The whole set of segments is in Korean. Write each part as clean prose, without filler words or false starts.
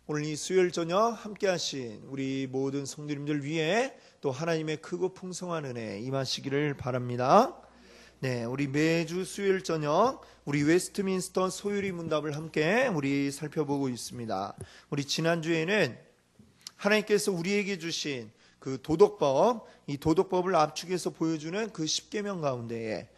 오늘 이 수요일 저녁 함께 하신 우리 모든 성도님들 위해 또 하나님의 크고 풍성한 은혜 임하시기를 바랍니다. 네, 우리 매주 수요일 저녁 우리 웨스트민스터 소유리 문답을 함께 우리 살펴보고 있습니다. 우리 지난주에는 하나님께서 우리에게 주신 그 도덕법, 이 도덕법을 압축해서 보여주는 그 10계명 가운데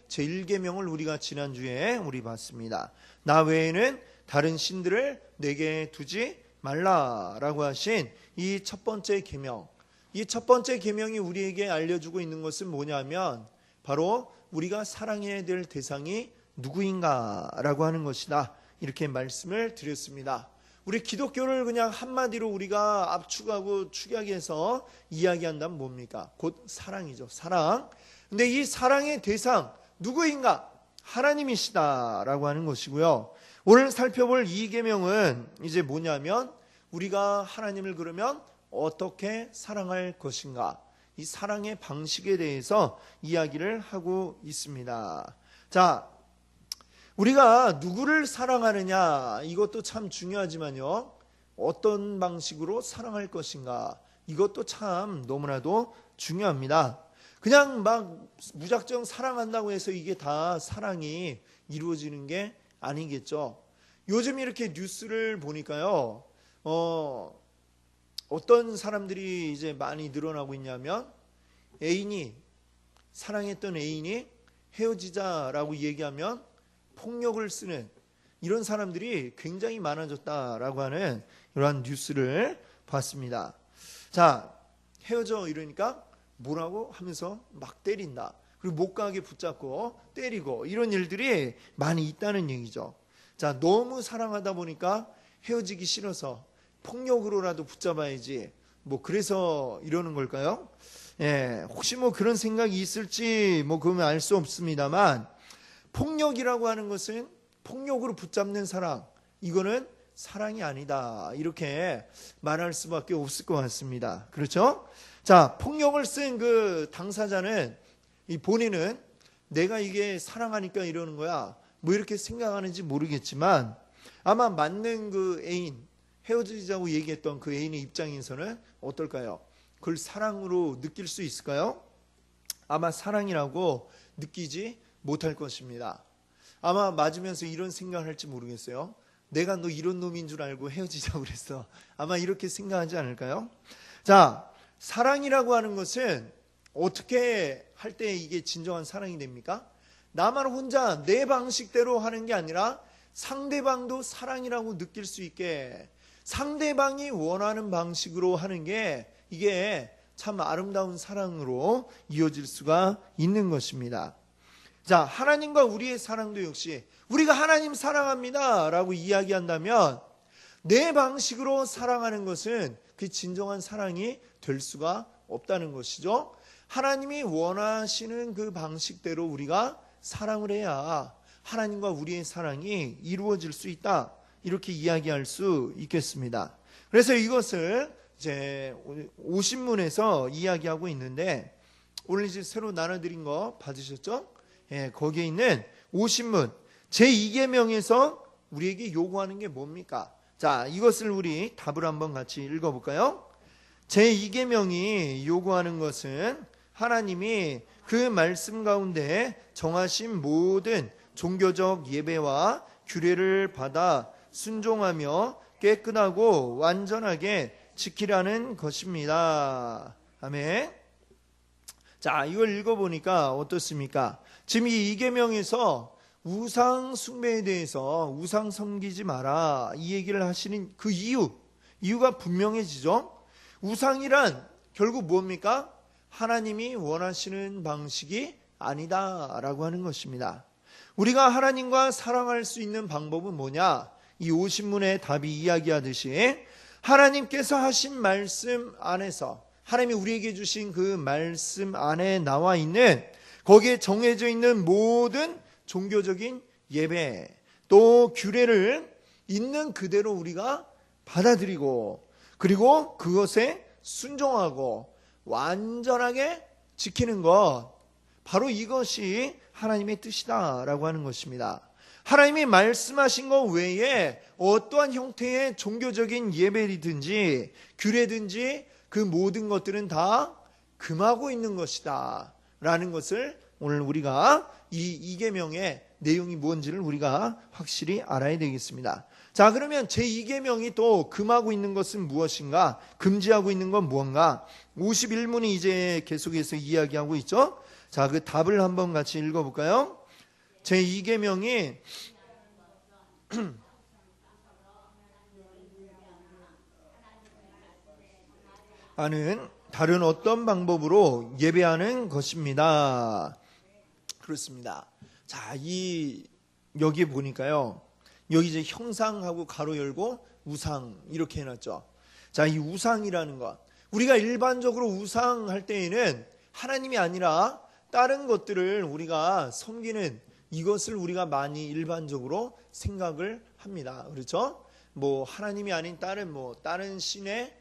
제1계명을 우리가 지난주에 우리 봤습니다. 나 외에는 다른 신들을 내게 두지 말라라고 하신 이 첫 번째 계명. 이 첫 번째 계명이 우리에게 알려주고 있는 것은 뭐냐면 바로 우리가 사랑해야 될 대상이 누구인가라고 하는 것이다. 이렇게 말씀을 드렸습니다. 우리 기독교를 그냥 한마디로 우리가 압축하고 축약해서 이야기한다면 뭡니까? 곧 사랑이죠. 사랑. 근데 이 사랑의 대상 누구인가? 하나님이시다라고 하는 것이고요. 오늘 살펴볼 이 계명은 이제 뭐냐면 우리가 하나님을 그러면 어떻게 사랑할 것인가? 이 사랑의 방식에 대해서 이야기를 하고 있습니다. 자, 우리가 누구를 사랑하느냐 이것도 참 중요하지만요. 어떤 방식으로 사랑할 것인가 이것도 참 너무나도 중요합니다. 그냥 막 무작정 사랑한다고 해서 이게 다 사랑이 이루어지는 게 아니겠죠. 요즘 이렇게 뉴스를 보니까요. 어떤 사람들이 이제 많이 늘어나고 있냐면 사랑했던 애인이 헤어지자라고 얘기하면 폭력을 쓰는 이런 사람들이 굉장히 많아졌다라고 하는 이러한 뉴스를 봤습니다. 자, 헤어져 이러니까 뭐라고 하면서 막 때린다. 그리고 못 가게 붙잡고 때리고 이런 일들이 많이 있다는 얘기죠. 자, 너무 사랑하다 보니까 헤어지기 싫어서 폭력으로라도 붙잡아야지. 그래서 이러는 걸까요? 예, 혹시 그런 생각이 있을지 그러면 알 수 없습니다만 폭력이라고 하는 것은 폭력으로 붙잡는 사랑, 이거는 사랑이 아니다. 이렇게 말할 수밖에 없을 것 같습니다. 그렇죠? 자, 폭력을 쓴 그 당사자는 이 본인은 내가 이게 사랑하니까 이러는 거야. 이렇게 생각하는지 모르겠지만 아마 맞는 그 애인, 헤어지자고 얘기했던 그 애인의 입장에서는 어떨까요? 그걸 사랑으로 느낄 수 있을까요? 아마 사랑이라고 느끼지 못할 것입니다. 아마 맞으면서 이런 생각을 할지 모르겠어요. 내가 너 이런 놈인 줄 알고 헤어지자고 그랬어. 아마 이렇게 생각하지 않을까요? 자, 사랑이라고 하는 것은 어떻게 할 때 이게 진정한 사랑이 됩니까? 나만 혼자 내 방식대로 하는 게 아니라 상대방도 사랑이라고 느낄 수 있게 상대방이 원하는 방식으로 하는 게 이게 참 아름다운 사랑으로 이어질 수가 있는 것입니다. 자, 하나님과 우리의 사랑도 역시 우리가 하나님 사랑합니다 라고 이야기한다면 내 방식으로 사랑하는 것은 그 진정한 사랑이 될 수가 없다는 것이죠. 하나님이 원하시는 그 방식대로 우리가 사랑을 해야 하나님과 우리의 사랑이 이루어질 수 있다. 이렇게 이야기할 수 있겠습니다. 그래서 이것을 이제 오신문에서 이야기하고 있는데 오늘 이제 새로 나눠드린 거 받으셨죠? 예, 거기에 있는 오신문 제2계명에서 우리에게 요구하는 게 뭡니까? 자, 이것을 우리 답을 한번 같이 읽어볼까요? 제2계명이 요구하는 것은 하나님이 그 말씀 가운데 정하신 모든 종교적 예배와 규례를 받아 순종하며 깨끗하고 완전하게 지키라는 것입니다. 아멘. 자, 이걸 읽어보니까 어떻습니까? 지금 이 계명에서 우상 숭배에 대해서 우상 섬기지 마라 이 얘기를 하시는 그 이유가 분명해지죠. 우상이란 결국 뭡니까? 하나님이 원하시는 방식이 아니다라고 하는 것입니다. 우리가 하나님과 사랑할 수 있는 방법은 뭐냐? 이 오신문의 답이 이야기하듯이 하나님께서 하신 말씀 안에서 하나님이 우리에게 주신 그 말씀 안에 나와 있는 거기에 정해져 있는 모든 종교적인 예배 또 규례를 있는 그대로 우리가 받아들이고 그리고 그것에 순종하고 완전하게 지키는 것 바로 이것이 하나님의 뜻이다라고 하는 것입니다. 하나님이 말씀하신 것 외에 어떠한 형태의 종교적인 예배이든지 규례든지 그 모든 것들은 다 금하고 있는 것이다 라는 것을 오늘 우리가 이 계명의 내용이 뭔지를 우리가 확실히 알아야 되겠습니다. 자, 그러면 제2계명이 또 금하고 있는 것은 무엇인가? 금지하고 있는 건 무언가? 51문이 이제 계속해서 이야기하고 있죠. 자, 그 답을 한번 같이 읽어볼까요? 제2계명이 아는 다른 어떤 방법으로 예배하는 것입니다. 그렇습니다. 자, 여기에 보니까요. 여기 이제 형상하고 가로 열고 우상 이렇게 해놨죠. 자, 이 우상이라는 것. 우리가 일반적으로 우상할 때에는 하나님이 아니라 다른 것들을 우리가 섬기는 이것을 우리가 많이 일반적으로 생각을 합니다. 그렇죠? 뭐 하나님이 아닌 다른 신의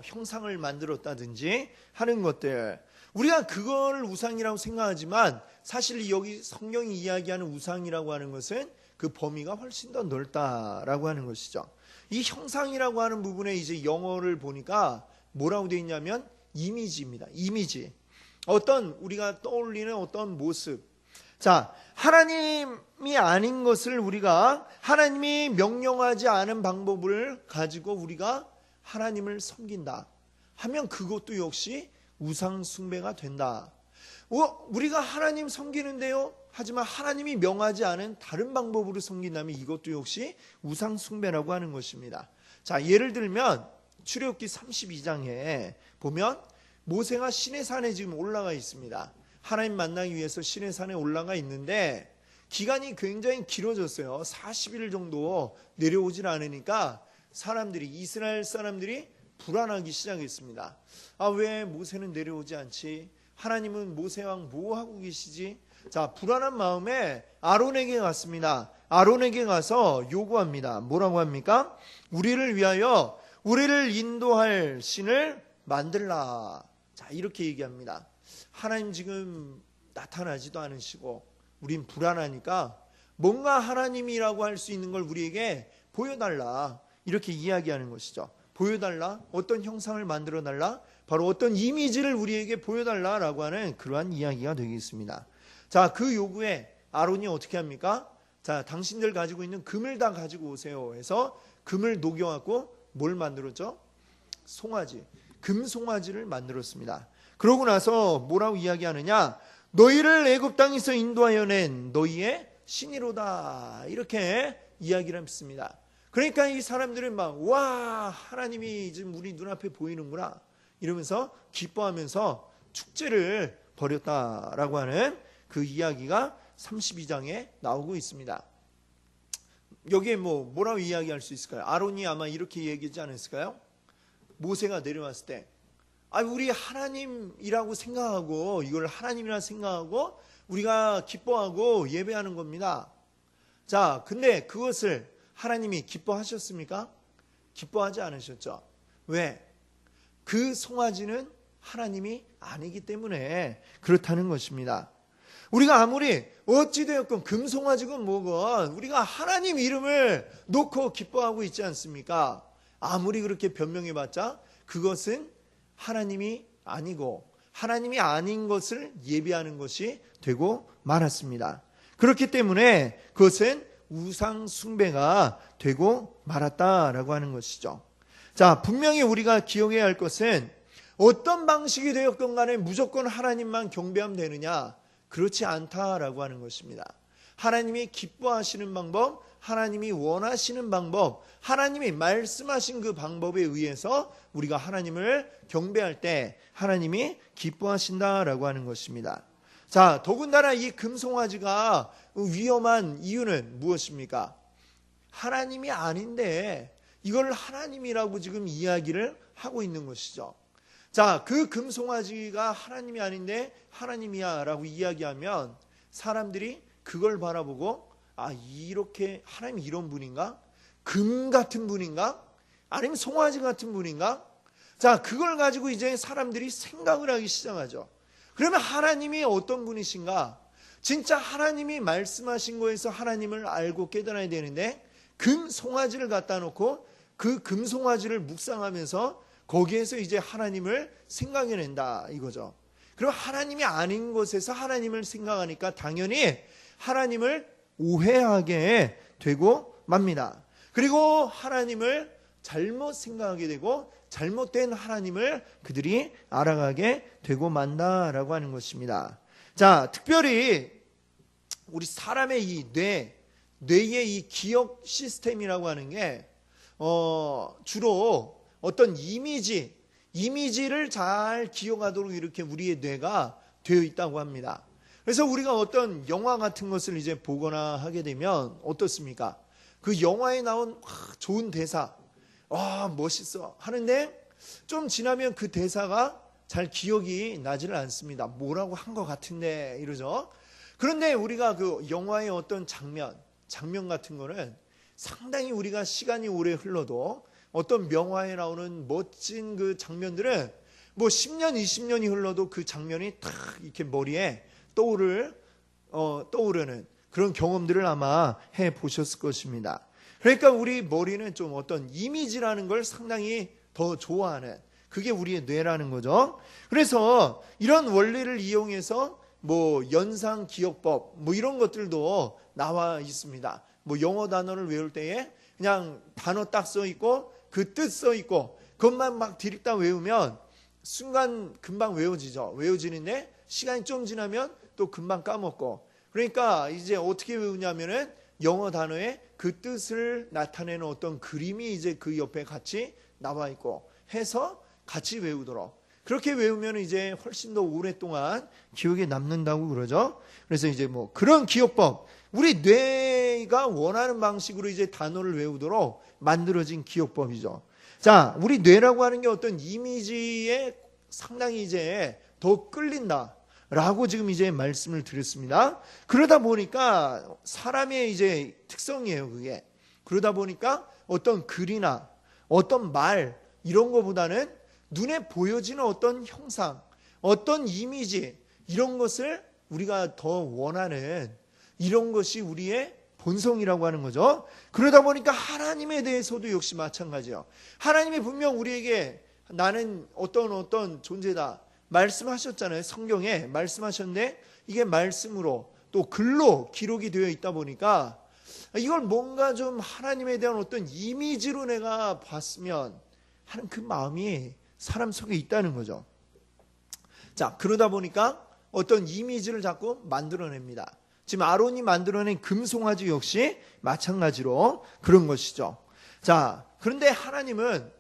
형상을 만들었다든지 하는 것들. 우리가 그걸 우상이라고 생각하지만 사실 여기 성경이 이야기하는 우상이라고 하는 것은 그 범위가 훨씬 더 넓다라고 하는 것이죠. 이 형상이라고 하는 부분에 이제 영어를 보니까 뭐라고 되어 있냐면 이미지입니다. 이미지. 우리가 떠올리는 어떤 모습. 자, 하나님이 아닌 것을 우리가 하나님이 명령하지 않은 방법을 가지고 우리가 하나님을 섬긴다 하면 그것도 역시 우상 숭배가 된다. 우리가 하나님 섬기는데요. 하지만 하나님이 명하지 않은 다른 방법으로 섬긴다면 이것도 역시 우상 숭배라고 하는 것입니다. 자, 예를 들면 출애굽기 32장에 보면 모세가 시내산에 지금 올라가 있습니다. 하나님 만나기 위해서 시내산에 올라가 있는데 기간이 굉장히 길어졌어요. 40일 정도 내려오질 않으니까 이스라엘 사람들이 불안하기 시작했습니다. 왜 모세는 내려오지 않지? 하나님은 모세왕 뭐 하고 계시지? 자, 불안한 마음에 아론에게 갔습니다. 아론에게 가서 요구합니다. 뭐라고 합니까? 우리를 위하여 우리를 인도할 신을 만들라. 자, 이렇게 얘기합니다. 하나님 지금 나타나지도 않으시고 우린 불안하니까 뭔가 하나님이라고 할 수 있는 걸 우리에게 보여달라. 이렇게 이야기하는 것이죠. 보여달라. 어떤 형상을 만들어달라. 바로 어떤 이미지를 우리에게 보여달라라고 하는 그러한 이야기가 되겠습니다. 자, 그 요구에 아론이 어떻게 합니까? 자, 당신들 가지고 있는 금을 다 가지고 오세요 해서 금을 녹여갖고 뭘 만들었죠? 송아지, 금 송아지를 만들었습니다. 그러고 나서 뭐라고 이야기하느냐? 너희를 애굽 땅에서 인도하여 낸 너희의 신이로다. 이렇게 이야기를 했습니다. 그러니까 이 사람들은 와, 하나님이 지금 우리 눈앞에 보이는구나 이러면서 기뻐하면서 축제를 벌였다라고 하는 그 이야기가 32장에 나오고 있습니다. 여기에 뭐라고 이야기할 수 있을까요? 아론이 아마 이렇게 얘기하지 않았을까요? 모세가 내려왔을 때 우리 하나님이라고 생각하고 이걸 하나님이라 생각하고 우리가 기뻐하고 예배하는 겁니다. 자, 근데 그것을 하나님이 기뻐하셨습니까? 기뻐하지 않으셨죠. 왜? 그 송아지는 하나님이 아니기 때문에 그렇다는 것입니다. 우리가 아무리 어찌되었건 금송아지건 뭐건 우리가 하나님 이름을 놓고 기뻐하고 있지 않습니까? 아무리 그렇게 변명해봤자 그것은 하나님이 아니고 하나님이 아닌 것을 예배하는 것이 되고 말았습니다. 그렇기 때문에 그것은 우상 숭배가 되고 말았다라고 하는 것이죠. 자, 분명히 우리가 기억해야 할 것은 어떤 방식이 되었건 간에 무조건 하나님만 경배하면 되느냐? 그렇지 않다라고 하는 것입니다. 하나님이 기뻐하시는 방법, 하나님이 원하시는 방법, 하나님이 말씀하신 그 방법에 의해서 우리가 하나님을 경배할 때 하나님이 기뻐하신다라고 하는 것입니다. 자, 더군다나 이 금송아지가 위험한 이유는 무엇입니까? 하나님이 아닌데 이걸 하나님이라고 지금 이야기를 하고 있는 것이죠. 자, 그 금송아지가 하나님이 아닌데 하나님이야 라고 이야기하면 사람들이 그걸 바라보고 이렇게 하나님이 이런 분인가? 금 같은 분인가? 아니면 송아지 같은 분인가? 자, 그걸 가지고 이제 사람들이 생각을 하기 시작하죠. 그러면 하나님이 어떤 분이신가? 진짜 하나님이 말씀하신 거에서 하나님을 알고 깨달아야 되는데 금 송아지를 갖다 놓고 그 금 송아지를 묵상하면서 거기에서 이제 하나님을 생각해낸다 이거죠. 그럼 하나님이 아닌 곳에서 하나님을 생각하니까 당연히 하나님을 오해하게 되고 맙니다. 그리고 하나님을 잘못 생각하게 되고 잘못된 하나님을 그들이 알아가게 되고 만다라고 하는 것입니다. 자, 특별히 우리 사람의 이 뇌의 이 기억 시스템이라고 하는 게 주로 어떤 이미지를 잘 기억하도록 이렇게 우리의 뇌가 되어 있다고 합니다. 그래서 우리가 어떤 영화 같은 것을 이제 보거나 하게 되면 어떻습니까? 그 영화에 나온 좋은 대사, 멋있어 하는데 좀 지나면 그 대사가 잘 기억이 나지를 않습니다. 뭐라고 한 것 같은데 이러죠. 그런데 우리가 그 영화의 어떤 장면 같은 거는 상당히 우리가 시간이 오래 흘러도 어떤 명화에 나오는 멋진 그 장면들은 뭐 10년, 20년이 흘러도 그 장면이 탁 이렇게 머리에 떠오르는 그런 경험들을 아마 해 보셨을 것입니다. 그러니까 우리 머리는 좀 어떤 이미지라는 걸 상당히 더 좋아하는 그게 우리의 뇌라는 거죠. 그래서 이런 원리를 이용해서 뭐 연상 기억법 뭐 이런 것들도 나와 있습니다. 뭐 영어 단어를 외울 때에 그냥 단어 딱 써 있고 그 뜻 써 있고 그것만 막 디릭다 외우면 순간 금방 외워지는데 시간이 좀 지나면 또 금방 까먹고 그러니까 이제 어떻게 외우냐면은 영어 단어에 그 뜻을 나타내는 어떤 그림이 이제 그 옆에 같이 나와 있고 해서 같이 외우도록 그렇게 외우면 이제 훨씬 더 오랫동안 기억에 남는다고 그러죠. 그래서 이제 뭐 그런 기억법, 우리 뇌가 원하는 방식으로 이제 단어를 외우도록 만들어진 기억법이죠. 자, 우리 뇌라고 하는 게 어떤 이미지에 상당히 이제 더 끌린다라고 지금 이제 말씀을 드렸습니다. 그러다 보니까 사람의 이제 특성이에요, 그게. 그러다 보니까 어떤 글이나 어떤 말 이런 거보다는 눈에 보여지는 어떤 형상, 어떤 이미지 이런 것을 우리가 더 원하는 이런 것이 우리의 본성이라고 하는 거죠. 그러다 보니까 하나님에 대해서도 역시 마찬가지예요. 하나님이 분명 우리에게 나는 어떤 존재다 말씀하셨잖아요. 성경에 말씀하셨는데 이게 말씀으로 또 글로 기록이 되어 있다 보니까 이걸 뭔가 좀 하나님에 대한 어떤 이미지로 내가 봤으면 하는 그 마음이 사람 속에 있다는 거죠. 자, 그러다 보니까 어떤 이미지를 자꾸 만들어냅니다. 지금 아론이 만들어낸 금송아지 역시 마찬가지로 그런 것이죠. 자, 그런데 하나님은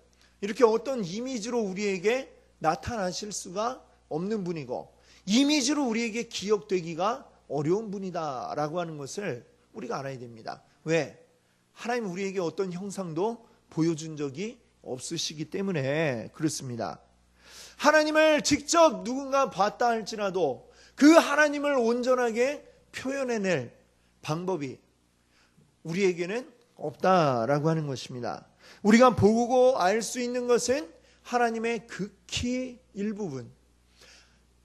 이렇게 어떤 이미지로 우리에게 나타나실 수가 없는 분이고 이미지로 우리에게 기억되기가 어려운 분이다라고 하는 것을 우리가 알아야 됩니다. 왜? 하나님 우리에게 어떤 형상도 보여준 적이 없으시기 때문에 그렇습니다. 하나님을 직접 누군가 봤다 할지라도 그 하나님을 온전하게 표현해낼 방법이 우리에게는 없다라고 하는 것입니다. 우리가 보고 알 수 있는 것은 하나님의 극히 일부분.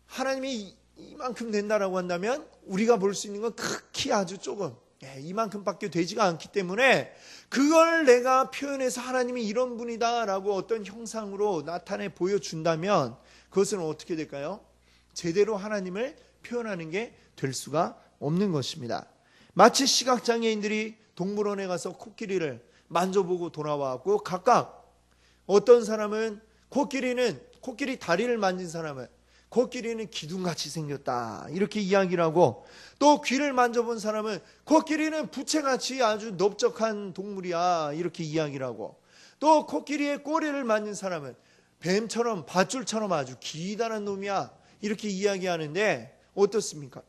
하나님이 이만큼 된다라고 한다면 우리가 볼 수 있는 건 극히 아주 조금 이만큼밖에 되지가 않기 때문에 그걸 내가 표현해서 하나님이 이런 분이다라고 어떤 형상으로 나타내 보여준다면 그것은 어떻게 될까요? 제대로 하나님을 표현하는 게 될 수가 없는 것입니다. 마치 시각장애인들이 동물원에 가서 코끼리를 만져보고 돌아와고 각각 어떤 사람은 코끼리 다리를 만진 사람은 코끼리는 기둥같이 생겼다 이렇게 이야기를 하고 또 귀를 만져본 사람은 코끼리는 부채같이 아주 넓적한 동물이야 이렇게 이야기를 하고 또 코끼리의 꼬리를 만진 사람은 뱀처럼 밧줄처럼 아주 기다란 놈이야 이렇게 이야기하는데 어떻습니까?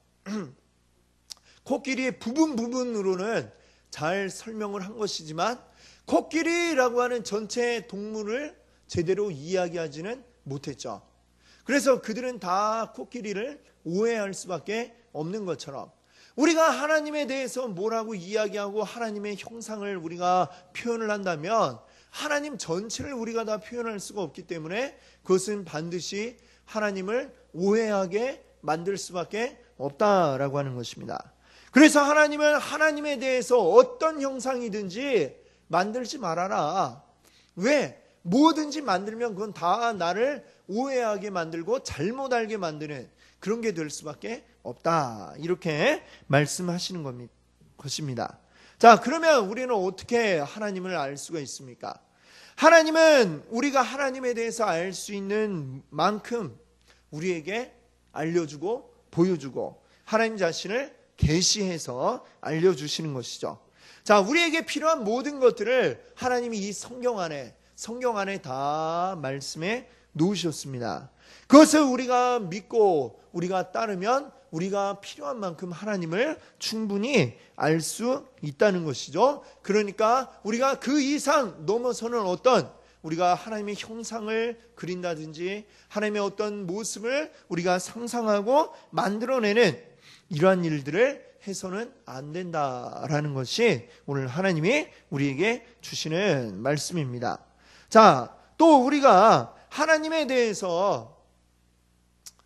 코끼리의 부분으로는 잘 설명을 한 것이지만 코끼리라고 하는 전체 동물을 제대로 이야기하지는 못했죠. 그래서 그들은 다 코끼리를 오해할 수밖에 없는 것처럼 우리가 하나님에 대해서 뭐라고 이야기하고 하나님의 형상을 우리가 표현을 한다면 하나님 전체를 우리가 다 표현할 수가 없기 때문에 그것은 반드시 하나님을 오해하게 만들 수밖에 없다라고 하는 것입니다. 그래서 하나님은 하나님에 대해서 어떤 형상이든지 만들지 말아라. 왜? 뭐든지 만들면 그건 다 나를 오해하게 만들고 잘못 알게 만드는 그런 게 될 수밖에 없다. 이렇게 말씀하시는 것입니다. 자, 그러면 우리는 어떻게 하나님을 알 수가 있습니까? 하나님은 우리가 하나님에 대해서 알 수 있는 만큼 우리에게 알려주고 보여주고 하나님 자신을 계시해서 알려주시는 것이죠. 자, 우리에게 필요한 모든 것들을 하나님이 이 성경 안에 다 말씀해 놓으셨습니다. 그것을 우리가 믿고 우리가 따르면 우리가 필요한 만큼 하나님을 충분히 알 수 있다는 것이죠. 그러니까 우리가 그 이상 넘어서는 어떤 우리가 하나님의 형상을 그린다든지 하나님의 어떤 모습을 우리가 상상하고 만들어내는 이러한 일들을 해서는 안 된다라는 것이 오늘 하나님이 우리에게 주시는 말씀입니다. 자, 또 우리가 하나님에 대해서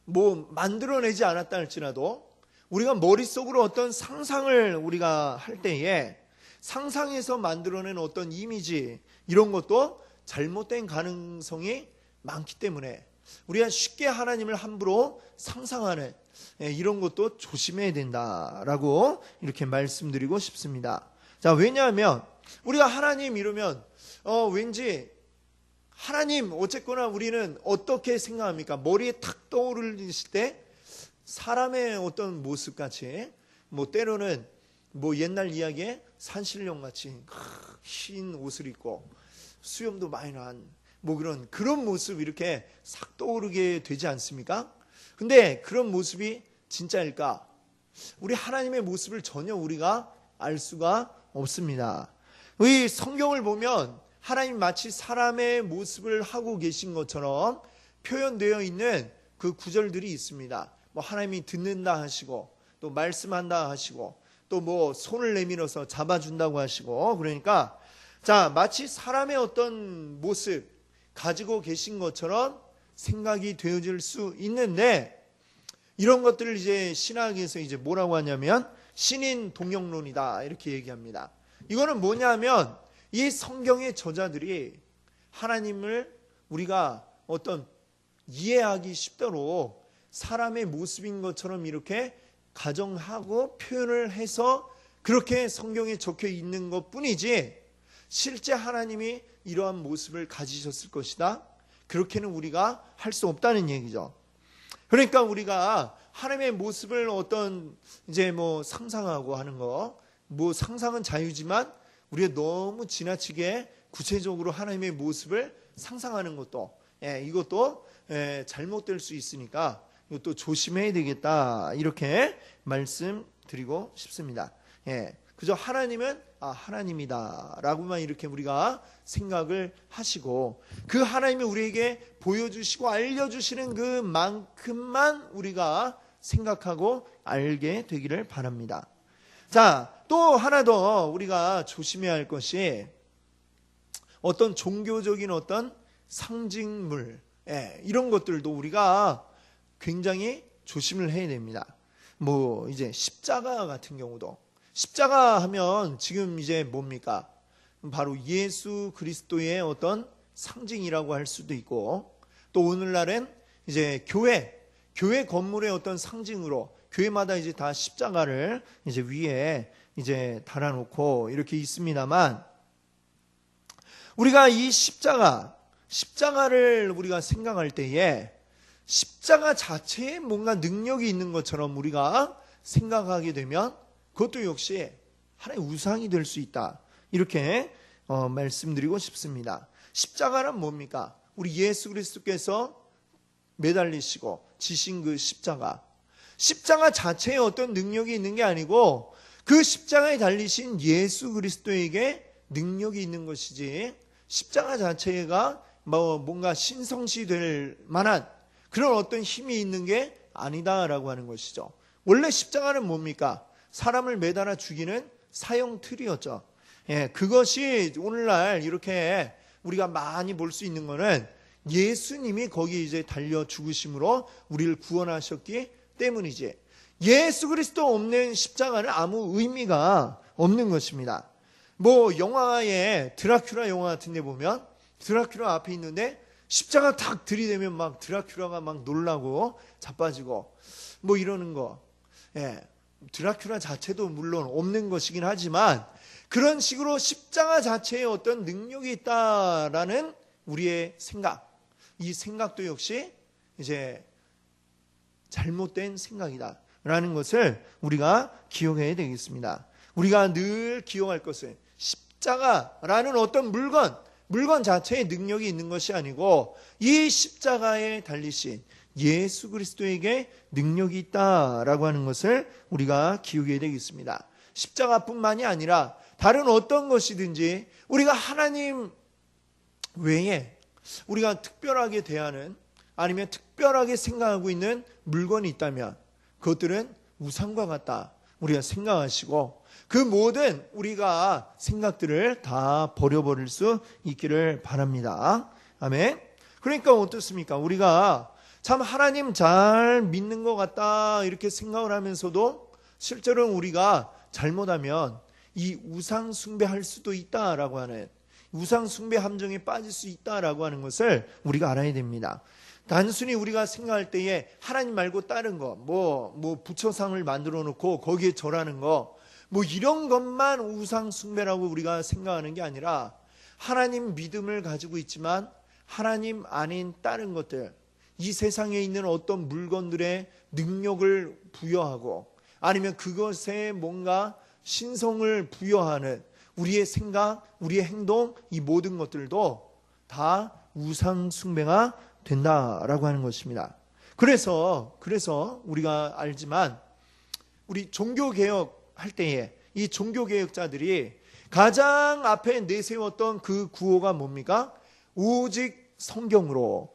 뭐 만들어내지 않았다 할지라도 우리가 머릿속으로 어떤 상상을 우리가 할 때에 상상해서 만들어낸 어떤 이미지 이런 것도 잘못된 가능성이 많기 때문에 우리가 쉽게 하나님을 함부로 상상하는 이런 것도 조심해야 된다라고 이렇게 말씀드리고 싶습니다. 자, 왜냐하면 우리가 하나님 이러면 왠지 하나님 어쨌거나 우리는 어떻게 생각합니까? 머리에 탁 떠오르실 때 사람의 어떤 모습같이 뭐 때로는 뭐 옛날 이야기에 산신령같이 흰 옷을 입고 수염도 많이 난 뭐 그런 모습 이렇게 싹 떠오르게 되지 않습니까? 근데 그런 모습이 진짜일까? 우리 하나님의 모습을 전혀 우리가 알 수가 없습니다. 이 성경을 보면 하나님 마치 사람의 모습을 하고 계신 것처럼 표현되어 있는 그 구절들이 있습니다. 뭐 하나님이 듣는다 하시고 또 말씀한다 하시고 또 뭐 손을 내밀어서 잡아준다고 하시고 그러니까 자, 마치 사람의 어떤 모습 가지고 계신 것처럼 생각이 되어질 수 있는데 이런 것들을 이제 신학에서 이제 뭐라고 하냐면 신인 동영론이다 이렇게 얘기합니다. 이거는 뭐냐면 이 성경의 저자들이 하나님을 우리가 어떤 이해하기 쉽도록 사람의 모습인 것처럼 이렇게 가정하고 표현을 해서 그렇게 성경에 적혀 있는 것 뿐이지 실제 하나님이 이러한 모습을 가지셨을 것이다. 그렇게는 우리가 할 수 없다는 얘기죠. 그러니까 우리가 하나님의 모습을 어떤 이제 뭐 상상하고 하는 거, 뭐 상상은 자유지만 우리가 너무 지나치게 구체적으로 하나님의 모습을 상상하는 것도 이것도 잘못될 수 있으니까 이것도 조심해야 되겠다 이렇게 말씀드리고 싶습니다. 그저 하나님은 하나님이다 라고만 이렇게 우리가 생각을 하시고 그 하나님이 우리에게 보여주시고 알려주시는 그만큼만 우리가 생각하고 알게 되기를 바랍니다. 자, 또 하나 더 우리가 조심해야 할 것이 어떤 종교적인 어떤 상징물 이런 것들도 우리가 굉장히 조심을 해야 됩니다. 뭐 이제 십자가 같은 경우도 십자가 하면 지금 이제 뭡니까? 바로 예수 그리스도의 어떤 상징이라고 할 수도 있고 또 오늘날엔 이제 교회 건물의 어떤 상징으로 교회마다 이제 다 십자가를 이제 위에 이제 달아놓고 이렇게 있습니다만 우리가 이 십자가를 우리가 생각할 때에 십자가 자체에 뭔가 능력이 있는 것처럼 우리가 생각하게 되면 그것도 역시 하나의 우상이 될 수 있다. 이렇게 말씀드리고 싶습니다. 십자가란 뭡니까? 우리 예수 그리스도께서 매달리시고 지신 그 십자가 자체에 어떤 능력이 있는 게 아니고 그 십자가에 달리신 예수 그리스도에게 능력이 있는 것이지 십자가 자체가 뭔가 신성시 될 만한 그런 어떤 힘이 있는 게 아니다라고 하는 것이죠. 원래 십자가는 뭡니까? 사람을 매달아 죽이는 사형 틀이었죠. 그것이 오늘날 이렇게 우리가 많이 볼 수 있는 것은 예수님이 거기 이제 달려 죽으심으로 우리를 구원하셨기 때문이지. 예수 그리스도 없는 십자가는 아무 의미가 없는 것입니다. 영화에 드라큘라 영화 같은 데 보면 드라큘라 앞에 있는데 십자가 탁 들이대면 막 드라큘라가 막 놀라고 자빠지고 이러는 거. 예, 드라큘라 자체도 물론 없는 것이긴 하지만 그런 식으로 십자가 자체에 어떤 능력이 있다라는 우리의 생각, 이 생각도 역시 이제 잘못된 생각이다라는 것을 우리가 기억해야 되겠습니다. 우리가 늘 기억할 것은 십자가라는 어떤 물건 자체에 능력이 있는 것이 아니고 이 십자가에 달리신 예수 그리스도에게 능력이 있다라고 하는 것을 우리가 기억해야 되겠습니다. 십자가뿐만이 아니라 다른 어떤 것이든지 우리가 하나님 외에 우리가 특별하게 대하는 아니면 특별하게 생각하고 있는 물건이 있다면 그것들은 우상과 같다 우리가 생각하시고 그 모든 우리가 생각들을 다 버려버릴 수 있기를 바랍니다. 아멘. 그러니까 어떻습니까? 우리가 참 하나님 잘 믿는 것 같다 이렇게 생각을 하면서도 실제로는 우리가 잘못하면 이 우상 숭배할 수도 있다라고 하는 우상 숭배 함정에 빠질 수 있다라고 하는 것을 우리가 알아야 됩니다. 단순히 우리가 생각할 때에 하나님 말고 다른 거, 부처상을 만들어 놓고 거기에 절하는 거, 이런 것만 우상 숭배라고 우리가 생각하는 게 아니라 하나님 믿음을 가지고 있지만 하나님 아닌 다른 것들, 이 세상에 있는 어떤 물건들의 능력을 부여하고 아니면 그것에 뭔가 신성을 부여하는 우리의 생각, 우리의 행동, 이 모든 것들도 다 우상 숭배가 된다라고 하는 것입니다. 그래서 우리가 알지만 우리 종교개혁 할 때에 이 종교개혁자들이 가장 앞에 내세웠던 그 구호가 뭡니까? 오직 성경으로라고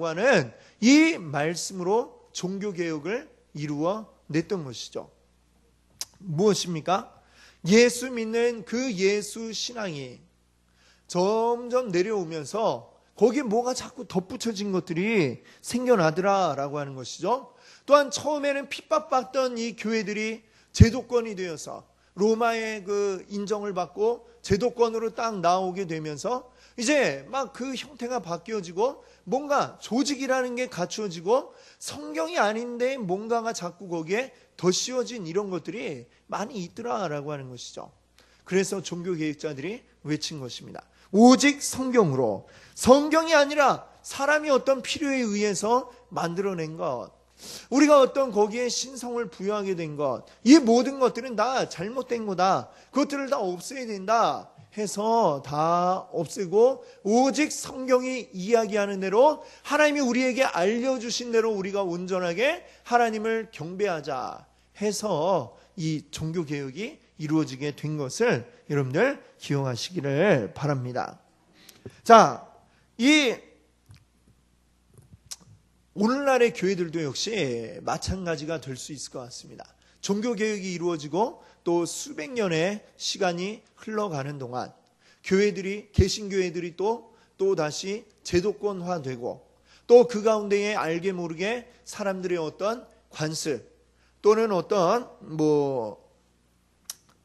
하는 이 말씀으로 종교개혁을 이루어 냈던 것이죠. 무엇입니까? 예수 믿는 그 예수 신앙이 점점 내려오면서 거기에 뭐가 자꾸 덧붙여진 것들이 생겨나더라라고 하는 것이죠. 또한 처음에는 핍박받던 이 교회들이 제도권이 되어서 로마의 그 인정을 받고 제도권으로 딱 나오게 되면서 이제 막 그 형태가 바뀌어지고 뭔가 조직이라는 게 갖추어지고 성경이 아닌데 뭔가가 자꾸 거기에 더 씌워진 이런 것들이 많이 있더라라고 하는 것이죠. 그래서 종교개혁자들이 외친 것입니다. 오직 성경으로, 성경이 아니라 사람이 어떤 필요에 의해서 만들어낸 것, 우리가 어떤 거기에 신성을 부여하게 된 것, 이 모든 것들은 다 잘못된 거다, 그것들을 다 없애야 된다 해서 다 없애고 오직 성경이 이야기하는 대로 하나님이 우리에게 알려주신 대로 우리가 온전하게 하나님을 경배하자 해서 이 종교개혁이 이루어지게 된 것을 여러분들 기억하시기를 바랍니다. 자, 이 오늘날의 교회들도 역시 마찬가지가 될 수 있을 것 같습니다. 종교개혁이 이루어지고 또 수백 년의 시간이 흘러가는 동안 교회들이, 개신교회들이 또 다시 제도권화되고 또 그 가운데에 알게 모르게 사람들의 어떤 관습 또는 어떤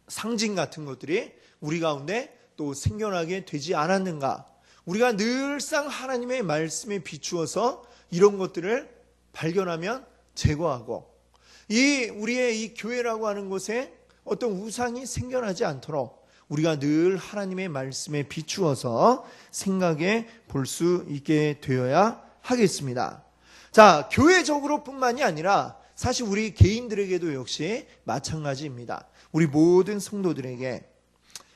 상징 같은 것들이 우리 가운데 또 생겨나게 되지 않았는가. 우리가 늘상 하나님의 말씀에 비추어서 이런 것들을 발견하면 제거하고 우리의 이 교회라고 하는 곳에 어떤 우상이 생겨나지 않도록 우리가 늘 하나님의 말씀에 비추어서 생각해 볼 수 있게 되어야 하겠습니다. 자, 교회적으로 뿐만이 아니라 사실 우리 개인들에게도 역시 마찬가지입니다. 우리 모든 성도들에게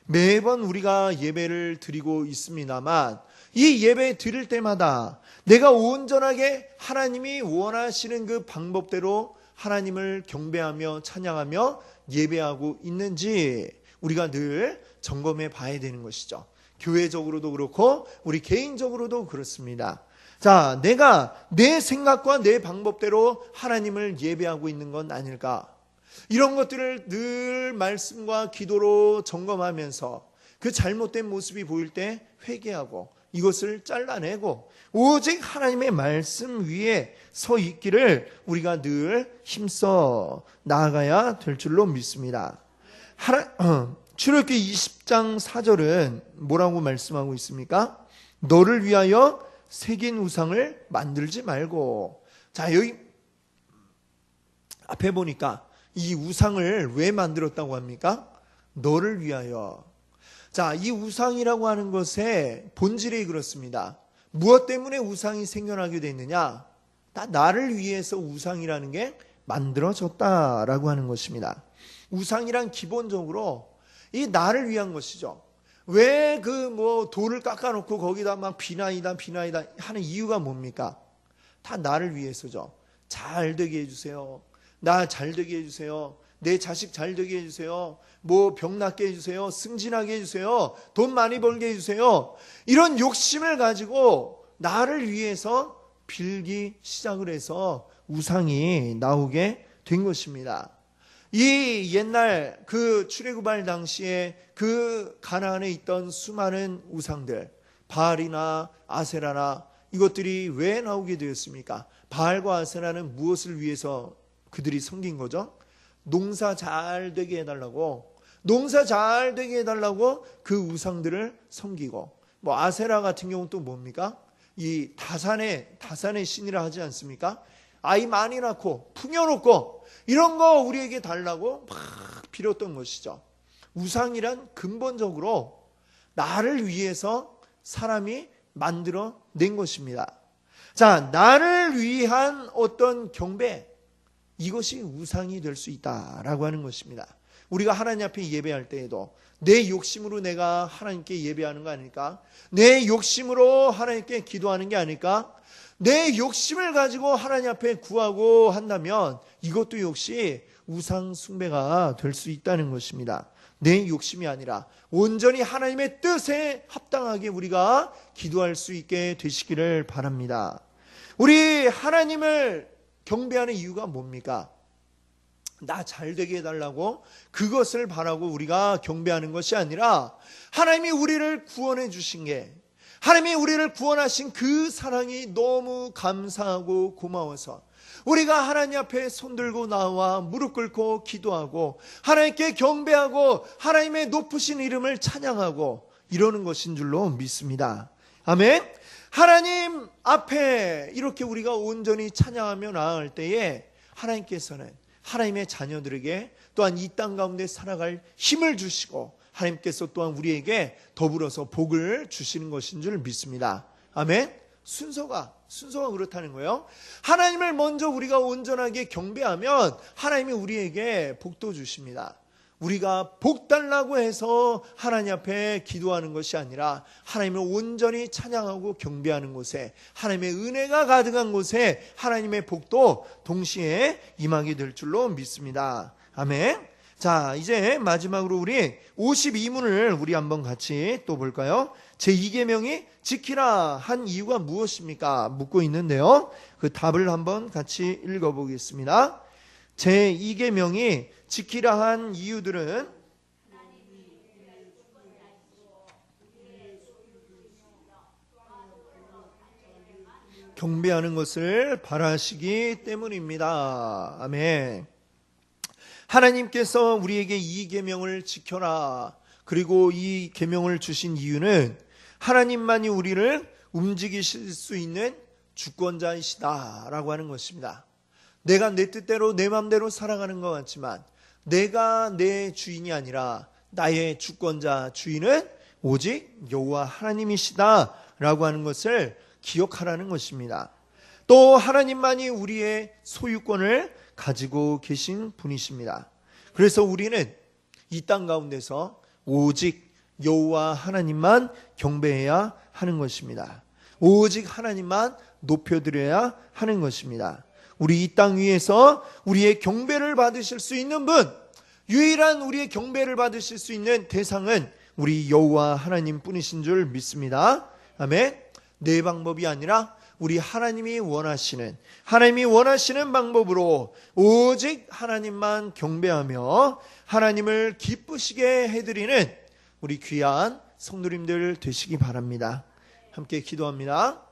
매번 우리가 예배를 드리고 있습니다만 이 예배 드릴 때마다 내가 온전하게 하나님이 원하시는 그 방법대로 하나님을 경배하며 찬양하며 예배하고 있는지 우리가 늘 점검해 봐야 되는 것이죠. 교회적으로도 그렇고 우리 개인적으로도 그렇습니다. 자, 내가 내 생각과 내 방법대로 하나님을 예배하고 있는 건 아닐까? 이런 것들을 늘 말씀과 기도로 점검하면서 그 잘못된 모습이 보일 때 회개하고 이것을 잘라내고 오직 하나님의 말씀 위에 서 있기를 우리가 늘 힘써 나아가야 될 줄로 믿습니다. 출애굽기 20장 4절은 뭐라고 말씀하고 있습니까? 너를 위하여 새긴 우상을 만들지 말고. 자, 여기 앞에 보니까 이 우상을 왜 만들었다고 합니까? 너를 위하여. 자, 이 우상이라고 하는 것의 본질이 그렇습니다. 무엇 때문에 우상이 생겨나게 됐느냐? 다 나를 위해서 우상이라는 게 만들어졌다라고 하는 것입니다. 우상이란 기본적으로 이 나를 위한 것이죠. 왜 돌을 깎아놓고 거기다 막 비나이다 하는 이유가 뭡니까? 다 나를 위해서죠. 잘 되게 해주세요. 나 잘 되게 해주세요. 내 자식 잘 되게 해주세요. 병 낫게 해주세요. 승진하게 해주세요. 돈 많이 벌게 해주세요. 이런 욕심을 가지고 나를 위해서 빌기 시작을 해서 우상이 나오게 된 것입니다. 이 옛날 출애굽할 당시에 가나안에 있던 수많은 우상들, 바알이나 아세라나 이것들이 왜 나오게 되었습니까? 바알과 아세라는 무엇을 위해서 그들이 섬긴 거죠? 농사 잘 되게 해달라고 그 우상들을 섬기고, 아세라 같은 경우는 또 뭡니까? 이 다산의 신이라 하지 않습니까? 아이 많이 낳고 풍요롭고 이런 거 우리에게 달라고 막 빌었던 것이죠. 우상이란 근본적으로 나를 위해서 사람이 만들어낸 것입니다. 자, 나를 위한 어떤 경배, 이것이 우상이 될 수 있다라고 하는 것입니다. 우리가 하나님 앞에 예배할 때에도 내 욕심으로 내가 하나님께 예배하는 거 아닐까? 내 욕심으로 하나님께 기도하는 게 아닐까? 내 욕심을 가지고 하나님 앞에 구하고 한다면 이것도 역시 우상 숭배가 될 수 있다는 것입니다. 내 욕심이 아니라 온전히 하나님의 뜻에 합당하게 우리가 기도할 수 있게 되시기를 바랍니다. 우리 하나님을 경배하는 이유가 뭡니까? 나 잘되게 해달라고 그것을 바라고 우리가 경배하는 것이 아니라 하나님이 우리를 구원해 주신 게, 하나님이 우리를 구원하신 그 사랑이 너무 감사하고 고마워서 우리가 하나님 앞에 손들고 나와 무릎 꿇고 기도하고 하나님께 경배하고 하나님의 높으신 이름을 찬양하고 이러는 것인 줄로 믿습니다. 아멘. 하나님 앞에 이렇게 우리가 온전히 찬양하며 나아갈 때에 하나님께서는 하나님의 자녀들에게 또한 이 땅 가운데 살아갈 힘을 주시고 하나님께서 또한 우리에게 더불어서 복을 주시는 것인 줄 믿습니다. 아멘. 순서가 그렇다는 거예요. 하나님을 먼저 우리가 온전하게 경배하면 하나님이 우리에게 복도 주십니다. 우리가 복 달라고 해서 하나님 앞에 기도하는 것이 아니라 하나님을 온전히 찬양하고 경배하는 곳에, 하나님의 은혜가 가득한 곳에 하나님의 복도 동시에 임하게 될 줄로 믿습니다. 아멘. 자, 이제 마지막으로 우리 52문을 우리 한번 같이 또 볼까요? 제2계명이 지키라 한 이유가 무엇입니까? 묻고 있는데요. 그 답을 한번 같이 읽어보겠습니다. 제2계명이 지키라 한 이유들은 경배하는 것을 바라시기 때문입니다. 아멘. 하나님께서 우리에게 이 계명을 지켜라, 그리고 이 계명을 주신 이유는 하나님만이 우리를 움직이실 수 있는 주권자이시다라고 하는 것입니다. 내가 내 뜻대로 내 마음대로 살아가는 것 같지만 내가 내 주인이 아니라 나의 주권자, 주인은 오직 여호와 하나님이시다라고 하는 것을 기억하라는 것입니다. 또 하나님만이 우리의 소유권을 가지고 계신 분이십니다. 그래서 우리는 이 땅 가운데서 오직 여호와 하나님만 경배해야 하는 것입니다. 오직 하나님만 높여드려야 하는 것입니다. 우리 이 땅 위에서 우리의 경배를 받으실 수 있는 분, 유일한 우리의 경배를 받으실 수 있는 대상은 우리 여호와 하나님 뿐이신 줄 믿습니다. 아멘. 내 방법이 아니라 우리 하나님이 원하시는 방법으로 오직 하나님만 경배하며 하나님을 기쁘시게 해드리는 우리 귀한 성도님들 되시기 바랍니다. 함께 기도합니다.